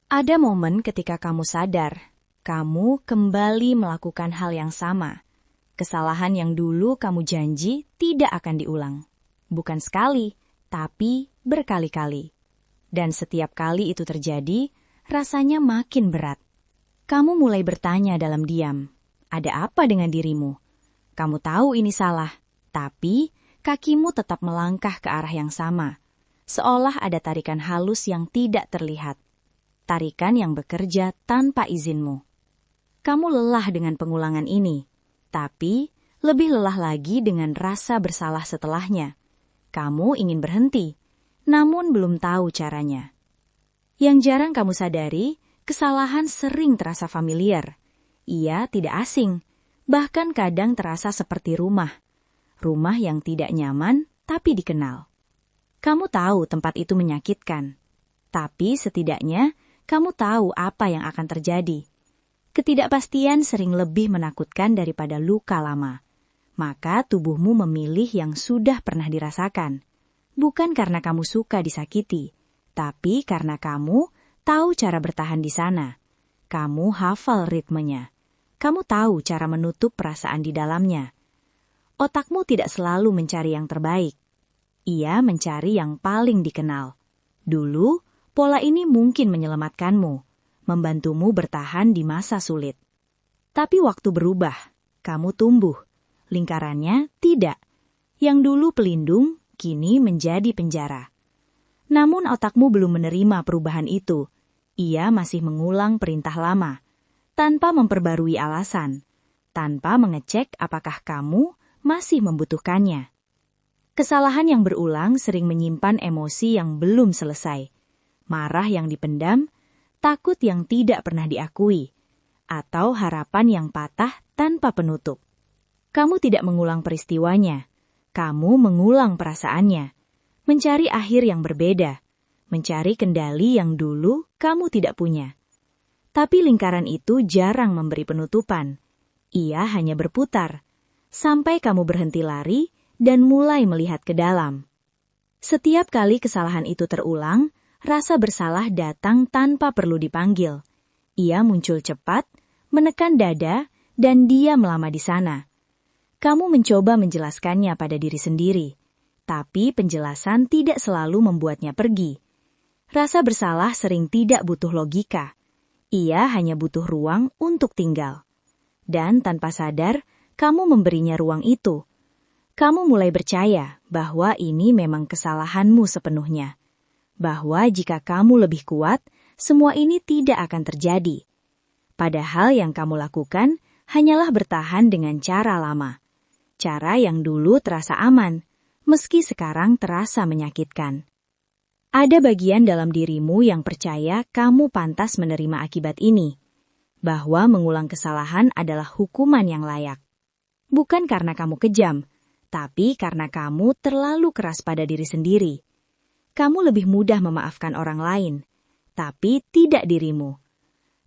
Ada momen ketika kamu sadar, kamu kembali melakukan hal yang sama. Kesalahan yang dulu kamu janji tidak akan diulang. Bukan sekali, tapi berkali-kali. Dan setiap kali itu terjadi, rasanya makin berat. Kamu mulai bertanya dalam diam, ada apa dengan dirimu? Kamu tahu ini salah, tapi kakimu tetap melangkah ke arah yang sama. Seolah ada tarikan halus yang tidak terlihat. Tarikan yang bekerja tanpa izinmu. Kamu lelah dengan pengulangan ini, tapi lebih lelah lagi dengan rasa bersalah setelahnya. Kamu ingin berhenti, namun belum tahu caranya. Yang jarang kamu sadari, kesalahan sering terasa familiar. Ia tidak asing, bahkan kadang terasa seperti rumah. Rumah yang tidak nyaman, tapi dikenal. Kamu tahu tempat itu menyakitkan, tapi setidaknya kamu tahu apa yang akan terjadi. Ketidakpastian sering lebih menakutkan daripada luka lama. Maka tubuhmu memilih yang sudah pernah dirasakan. Bukan karena kamu suka disakiti, tapi karena kamu tahu cara bertahan di sana. Kamu hafal ritmenya. Kamu tahu cara menutup perasaan di dalamnya. Otakmu tidak selalu mencari yang terbaik. Ia mencari yang paling dikenal. Dulu, pola ini mungkin menyelamatkanmu, membantumu bertahan di masa sulit. Tapi waktu berubah, kamu tumbuh. Lingkarannya tidak. Yang dulu pelindung, kini menjadi penjara. Namun otakmu belum menerima perubahan itu. Ia masih mengulang perintah lama, tanpa memperbarui alasan, tanpa mengecek apakah kamu masih membutuhkannya. Kesalahan yang berulang sering menyimpan emosi yang belum selesai. Marah yang dipendam, takut yang tidak pernah diakui, atau harapan yang patah tanpa penutup. Kamu tidak mengulang peristiwanya, kamu mengulang perasaannya, mencari akhir yang berbeda, mencari kendali yang dulu kamu tidak punya. Tapi lingkaran itu jarang memberi penutupan. Ia hanya berputar, sampai kamu berhenti lari dan mulai melihat ke dalam. Setiap kali kesalahan itu terulang, rasa bersalah datang tanpa perlu dipanggil. Ia muncul cepat, menekan dada, dan diam lama di sana. Kamu mencoba menjelaskannya pada diri sendiri, tapi penjelasan tidak selalu membuatnya pergi. Rasa bersalah sering tidak butuh logika. Ia hanya butuh ruang untuk tinggal. Dan tanpa sadar, kamu memberinya ruang itu. Kamu mulai percaya bahwa ini memang kesalahanmu sepenuhnya. Bahwa jika kamu lebih kuat, semua ini tidak akan terjadi. Padahal yang kamu lakukan hanyalah bertahan dengan cara lama. Cara yang dulu terasa aman, meski sekarang terasa menyakitkan. Ada bagian dalam dirimu yang percaya kamu pantas menerima akibat ini. Bahwa mengulang kesalahan adalah hukuman yang layak. Bukan karena kamu kejam, tapi karena kamu terlalu keras pada diri sendiri. Kamu lebih mudah memaafkan orang lain, tapi tidak dirimu.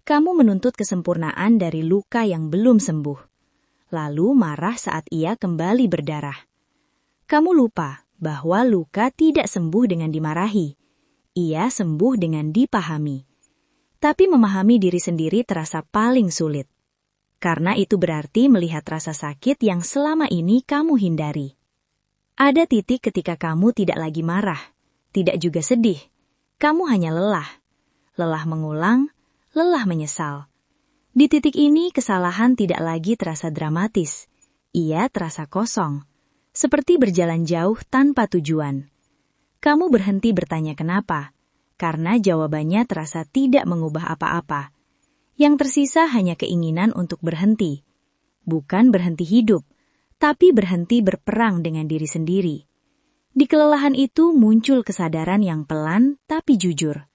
Kamu menuntut kesempurnaan dari luka yang belum sembuh, lalu marah saat ia kembali berdarah. Kamu lupa bahwa luka tidak sembuh dengan dimarahi. Ia sembuh dengan dipahami. Tapi memahami diri sendiri terasa paling sulit. Karena itu berarti melihat rasa sakit yang selama ini kamu hindari. Ada titik ketika kamu tidak lagi marah. Tidak juga sedih, kamu hanya lelah. Lelah mengulang, lelah menyesal. Di titik ini kesalahan tidak lagi terasa dramatis. Ia terasa kosong, seperti berjalan jauh tanpa tujuan. Kamu berhenti bertanya kenapa, karena jawabannya terasa tidak mengubah apa-apa. Yang tersisa hanya keinginan untuk berhenti. Bukan berhenti hidup, tapi berhenti berperang dengan diri sendiri. Di kelelahan itu muncul kesadaran yang pelan tapi jujur.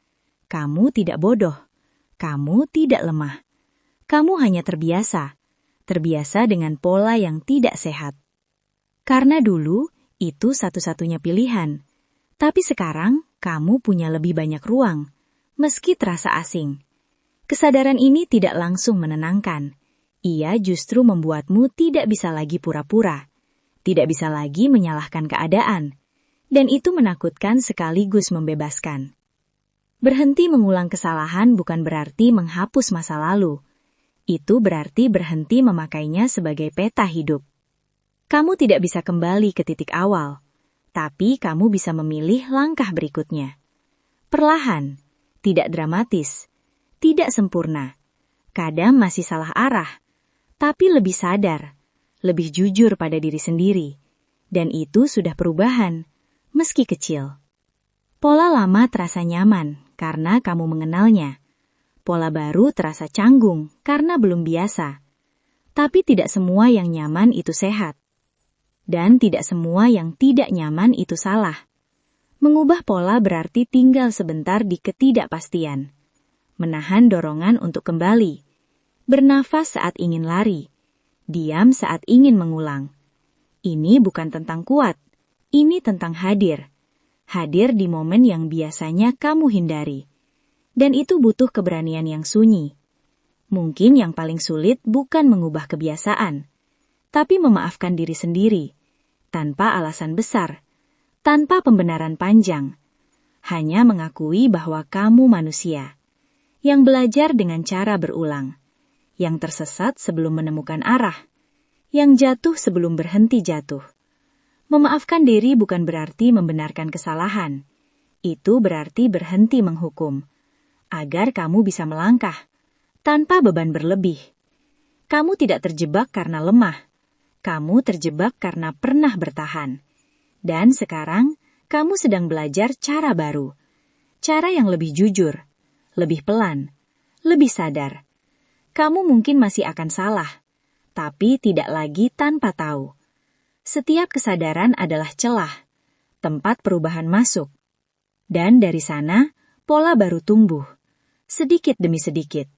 Kamu tidak bodoh. Kamu tidak lemah. Kamu hanya terbiasa. Terbiasa dengan pola yang tidak sehat. Karena dulu itu satu-satunya pilihan. Tapi sekarang kamu punya lebih banyak ruang, meski terasa asing. Kesadaran ini tidak langsung menenangkan. Ia justru membuatmu tidak bisa lagi pura-pura. Tidak bisa lagi menyalahkan keadaan. Dan itu menakutkan sekaligus membebaskan. Berhenti mengulang kesalahan bukan berarti menghapus masa lalu. Itu berarti berhenti memakainya sebagai peta hidup. Kamu tidak bisa kembali ke titik awal, tapi kamu bisa memilih langkah berikutnya. Perlahan, tidak dramatis, tidak sempurna. Kadang masih salah arah, tapi lebih sadar, lebih jujur pada diri sendiri. Dan itu sudah perubahan, meski kecil. Pola lama terasa nyaman karena kamu mengenalnya. Pola baru terasa canggung karena belum biasa. Tapi tidak semua yang nyaman itu sehat. Dan tidak semua yang tidak nyaman itu salah. Mengubah pola berarti tinggal sebentar di ketidakpastian. Menahan dorongan untuk kembali. Bernafas saat ingin lari. Diam saat ingin mengulang. Ini bukan tentang kuat, ini tentang hadir. Hadir di momen yang biasanya kamu hindari. Dan itu butuh keberanian yang sunyi. Mungkin yang paling sulit bukan mengubah kebiasaan, tapi memaafkan diri sendiri, tanpa alasan besar, tanpa pembenaran panjang. Hanya mengakui bahwa kamu manusia, yang belajar dengan cara berulang, yang tersesat sebelum menemukan arah, yang jatuh sebelum berhenti jatuh. Memaafkan diri bukan berarti membenarkan kesalahan. Itu berarti berhenti menghukum, agar kamu bisa melangkah, tanpa beban berlebih. Kamu tidak terjebak karena lemah. Kamu terjebak karena pernah bertahan. Dan sekarang, kamu sedang belajar cara baru. Cara yang lebih jujur, lebih pelan, lebih sadar. Kamu mungkin masih akan salah, tapi tidak lagi tanpa tahu. Setiap kesadaran adalah celah, tempat perubahan masuk. Dan dari sana, pola baru tumbuh, sedikit demi sedikit.